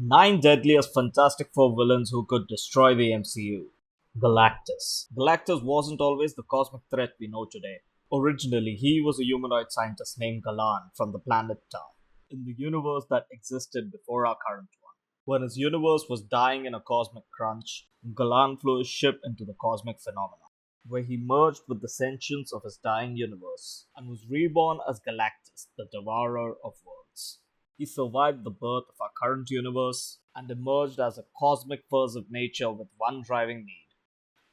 9 deadliest Fantastic Four villains who could destroy the MCU. Galactus. Galactus wasn't always the cosmic threat we know today. Originally, he was a humanoid scientist named Galan from the planet Tau, in the universe that existed before our current one. When his universe was dying in a cosmic crunch, Galan flew his ship into the cosmic phenomenon, where he merged with the sentience of his dying universe and was reborn as Galactus, the devourer of worlds. He survived the birth of our current universe and emerged as a cosmic force of nature with one driving need: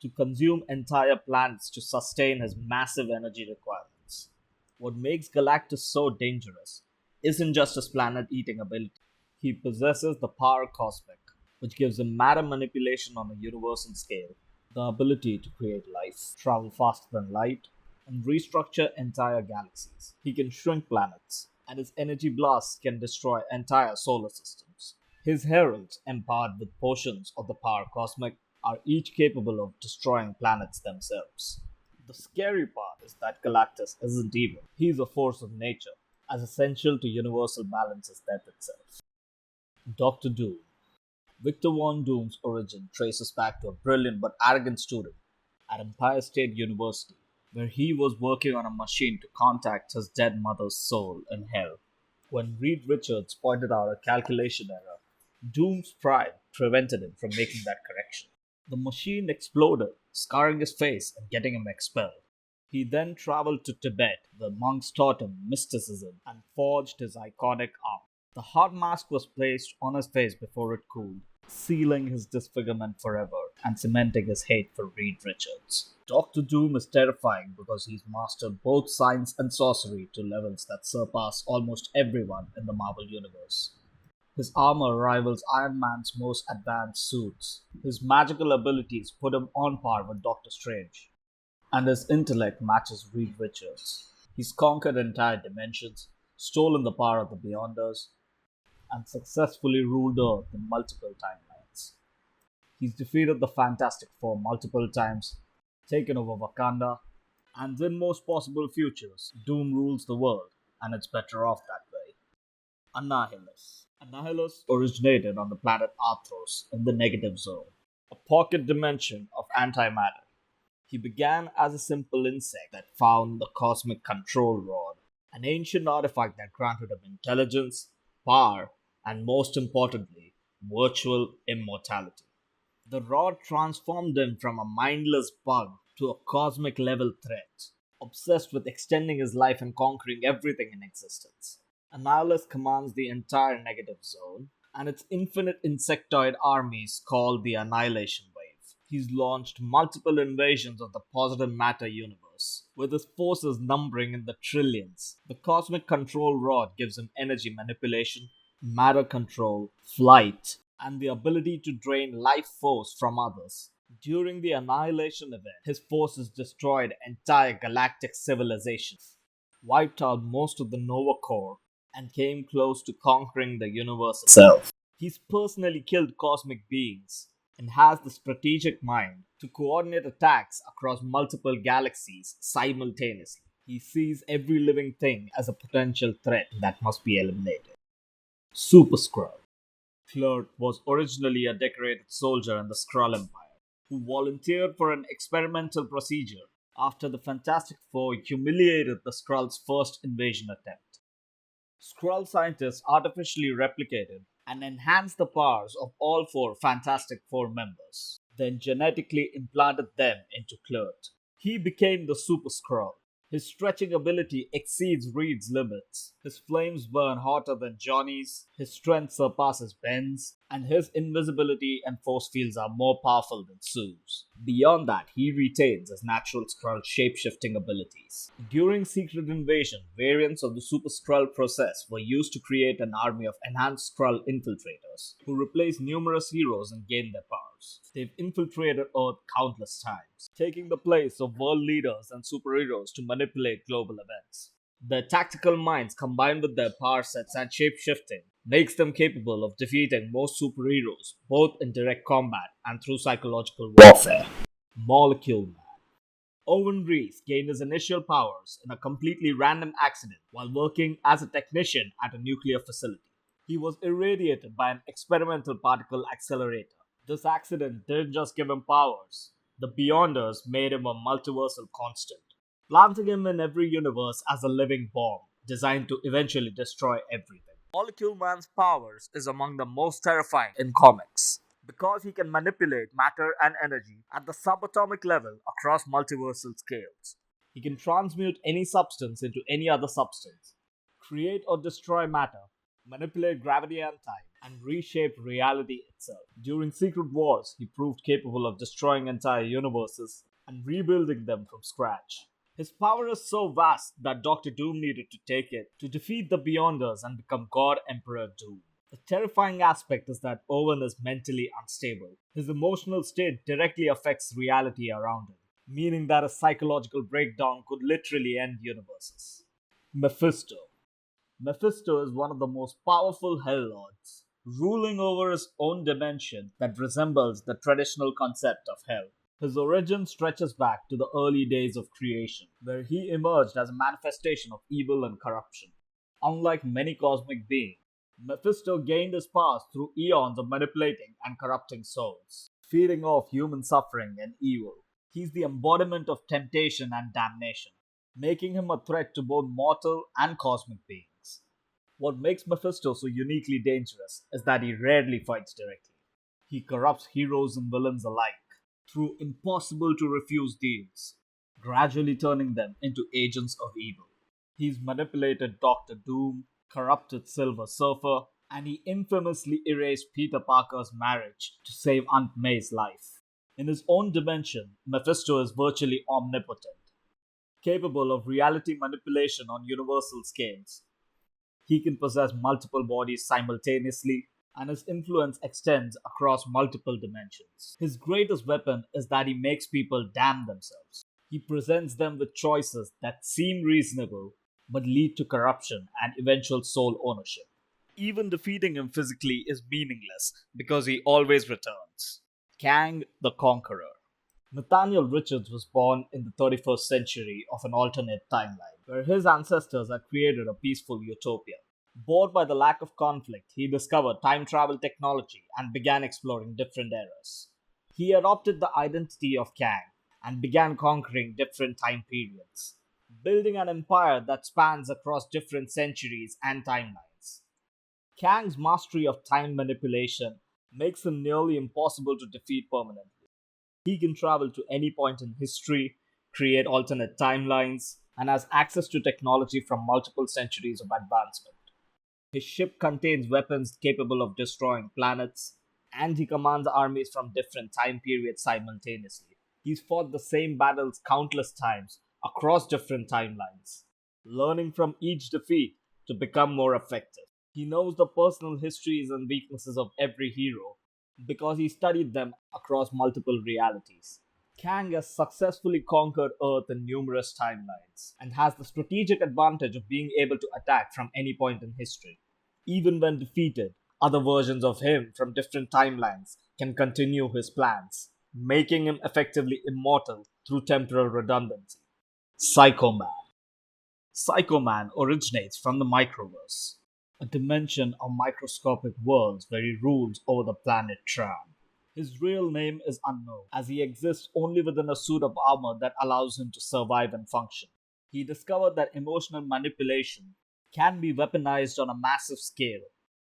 to consume entire planets to sustain his massive energy requirements. What makes Galactus so dangerous isn't just his planet eating ability. He possesses the power cosmic, which gives him matter manipulation on a universal scale, the ability to create life, travel faster than light, and restructure entire galaxies. He can shrink planets, and his energy blasts can destroy entire solar systems. His heralds, empowered with portions of the power cosmic, are each capable of destroying planets themselves. The scary part is that Galactus isn't evil. He's a force of nature, as essential to universal balance as death itself. Doctor Doom. Victor Von Doom's origin traces back to a brilliant but arrogant student at Empire State University, where he was working on a machine to contact his dead mother's soul in hell. When Reed Richards pointed out a calculation error, Doom's pride prevented him from making that correction. The machine exploded, scarring his face and getting him expelled. He then traveled to Tibet, where monks taught him mysticism and forged his iconic arm. The hot mask was placed on his face before it cooled, sealing his disfigurement forever and cementing his hate for Reed Richards. Doctor Doom is terrifying because he's mastered both science and sorcery to levels that surpass almost everyone in the Marvel Universe. His armor rivals Iron Man's most advanced suits. His magical abilities put him on par with Doctor Strange. And his intellect matches Reed Richards. He's conquered entire dimensions, stolen the power of the Beyonders, and successfully ruled Earth in multiple timelines. He's defeated the Fantastic Four multiple times, taken over Wakanda, and in most possible futures, Doom rules the world, and it's better off that way. Annihilus. Annihilus originated on the planet Arthros in the Negative Zone, a pocket dimension of antimatter. He began as a simple insect that found the Cosmic Control Rod, an ancient artifact that granted him intelligence, power, and most importantly, virtual immortality. The rod transformed him from a mindless bug to a cosmic level threat, obsessed with extending his life and conquering everything in existence. Annihilus commands the entire Negative Zone, and its infinite insectoid armies called the Annihilation Wave. He's launched multiple invasions of the positive matter universe, with his forces numbering in the trillions. The Cosmic Control Rod gives him energy manipulation, matter control, flight, and the ability to drain life force from others. During the Annihilation event, his forces destroyed entire galactic civilizations, wiped out most of the Nova Corps, and came close to conquering the universe itself. He's personally killed cosmic beings and has the strategic mind to coordinate attacks across multiple galaxies simultaneously. He sees every living thing as a potential threat that must be eliminated. Super Skrull. Clerk was originally a decorated soldier in the Skrull Empire who volunteered for an experimental procedure after the Fantastic Four humiliated the Skrull's first invasion attempt. Skrull scientists artificially replicated and enhanced the powers of all four Fantastic Four members, then genetically implanted them into Kl'rt. He became the Super Skrull. His stretching ability exceeds Reed's limits. His flames burn hotter than Johnny's, his strength surpasses Ben's, and his invisibility and force fields are more powerful than Sue's. Beyond that, he retains his natural Skrull shape-shifting abilities. During Secret Invasion, variants of the Super Skrull process were used to create an army of enhanced Skrull infiltrators, who replace numerous heroes and gain their powers. They've infiltrated Earth countless times, taking the place of world leaders and superheroes to manipulate global events. Their tactical minds, combined with their power sets and shape-shifting, makes them capable of defeating most superheroes, both in direct combat and through psychological warfare. Molecule Man. Owen Reese gained his initial powers in a completely random accident while working as a technician at a nuclear facility. He was irradiated by an experimental particle accelerator. This accident didn't just give him powers, the Beyonders made him a multiversal constant, planting him in every universe as a living bomb designed to eventually destroy everything. Molecule Man's powers is among the most terrifying in comics because he can manipulate matter and energy at the subatomic level across multiversal scales. He can transmute any substance into any other substance, create or destroy matter, manipulate gravity and time, and reshape reality itself. During Secret Wars, he proved capable of destroying entire universes and rebuilding them from scratch. His power is so vast that Doctor Doom needed to take it to defeat the Beyonders and become God Emperor Doom. The terrifying aspect is that Owen is mentally unstable. His emotional state directly affects reality around him, meaning that a psychological breakdown could literally end universes. Mephisto. Mephisto is one of the most powerful Hell Lords, ruling over his own dimension that resembles the traditional concept of Hell. His origin stretches back to the early days of creation, where he emerged as a manifestation of evil and corruption. Unlike many cosmic beings, Mephisto gained his powers through eons of manipulating and corrupting souls, feeding off human suffering and evil. He's the embodiment of temptation and damnation, making him a threat to both mortal and cosmic beings. What makes Mephisto so uniquely dangerous is that he rarely fights directly. He corrupts heroes and villains alike through impossible to refuse deals, gradually turning them into agents of evil. He's manipulated Doctor Doom, corrupted Silver Surfer, and he infamously erased Peter Parker's marriage to save Aunt May's life. In his own dimension, Mephisto is virtually omnipotent, capable of reality manipulation on universal scales. He can possess multiple bodies simultaneously, and his influence extends across multiple dimensions. His greatest weapon is that he makes people damn themselves. He presents them with choices that seem reasonable but lead to corruption and eventual soul ownership. Even defeating him physically is meaningless because he always returns. Kang the Conqueror. Nathaniel Richards was born in the 31st century of an alternate timeline, where his ancestors had created a peaceful utopia. Bored by the lack of conflict, he discovered time travel technology and began exploring different eras. He adopted the identity of Kang and began conquering different time periods, building an empire that spans across different centuries and timelines. Kang's mastery of time manipulation makes him nearly impossible to defeat permanently. He can travel to any point in history, create alternate timelines, and has access to technology from multiple centuries of advancement. His ship contains weapons capable of destroying planets, and he commands armies from different time periods simultaneously. He's fought the same battles countless times across different timelines, learning from each defeat to become more effective. He knows the personal histories and weaknesses of every hero because he studied them across multiple realities. Kang has successfully conquered Earth in numerous timelines and has the strategic advantage of being able to attack from any point in history. Even when defeated, other versions of him from different timelines can continue his plans, making him effectively immortal through temporal redundancy. Psycho Man. Psycho Man originates from the microverse, a dimension of microscopic worlds where he rules over the planet Tran. His real name is unknown, as he exists only within a suit of armor that allows him to survive and function. He discovered that emotional manipulation can be weaponized on a massive scale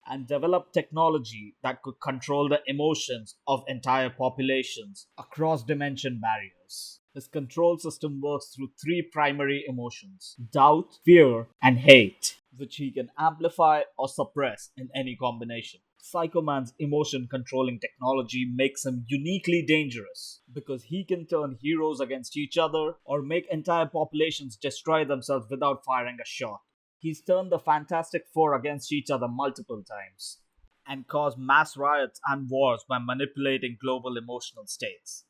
and developed technology that could control the emotions of entire populations across dimension barriers. His control system works through three primary emotions: doubt, fear, and hate, which he can amplify or suppress in any combination. Psycho Man's emotion controlling technology makes him uniquely dangerous because he can turn heroes against each other or make entire populations destroy themselves without firing a shot. He's turned the Fantastic Four against each other multiple times and caused mass riots and wars by manipulating global emotional states.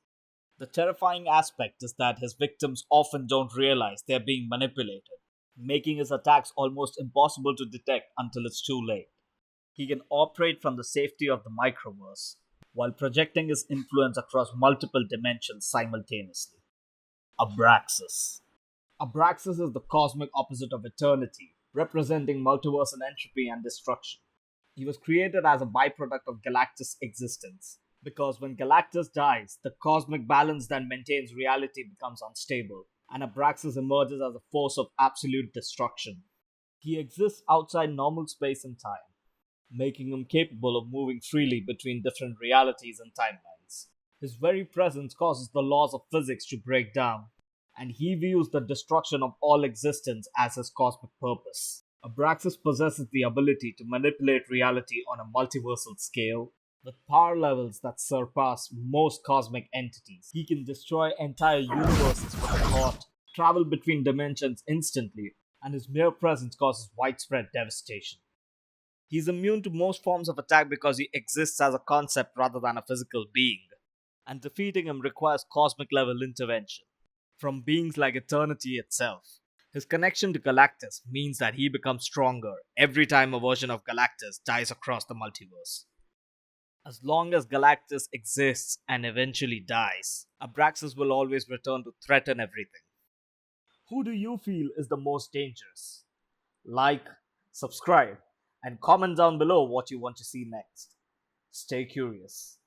The terrifying aspect is that his victims often don't realize they're being manipulated, making his attacks almost impossible to detect until it's too late. He can operate from the safety of the microverse while projecting his influence across multiple dimensions simultaneously. Abraxas. Abraxas is the cosmic opposite of eternity, representing multiversal entropy and destruction. He was created as a byproduct of Galactus' existence. Because when Galactus dies, the cosmic balance that maintains reality becomes unstable, and Abraxas emerges as a force of absolute destruction. He exists outside normal space and time, making him capable of moving freely between different realities and timelines. His very presence causes the laws of physics to break down, and he views the destruction of all existence as his cosmic purpose. Abraxas possesses the ability to manipulate reality on a multiversal scale, with power levels that surpass most cosmic entities. He can destroy entire universes with a thought, travel between dimensions instantly, and his mere presence causes widespread devastation. He's immune to most forms of attack because he exists as a concept rather than a physical being, and defeating him requires cosmic level intervention from beings like eternity itself. His connection to Galactus means that he becomes stronger every time a version of Galactus dies across the multiverse. As long as Galactus exists and eventually dies, Abraxas will always return to threaten everything. Who do you feel is the most dangerous? Like, subscribe, and comment down below what you want to see next. Stay curious.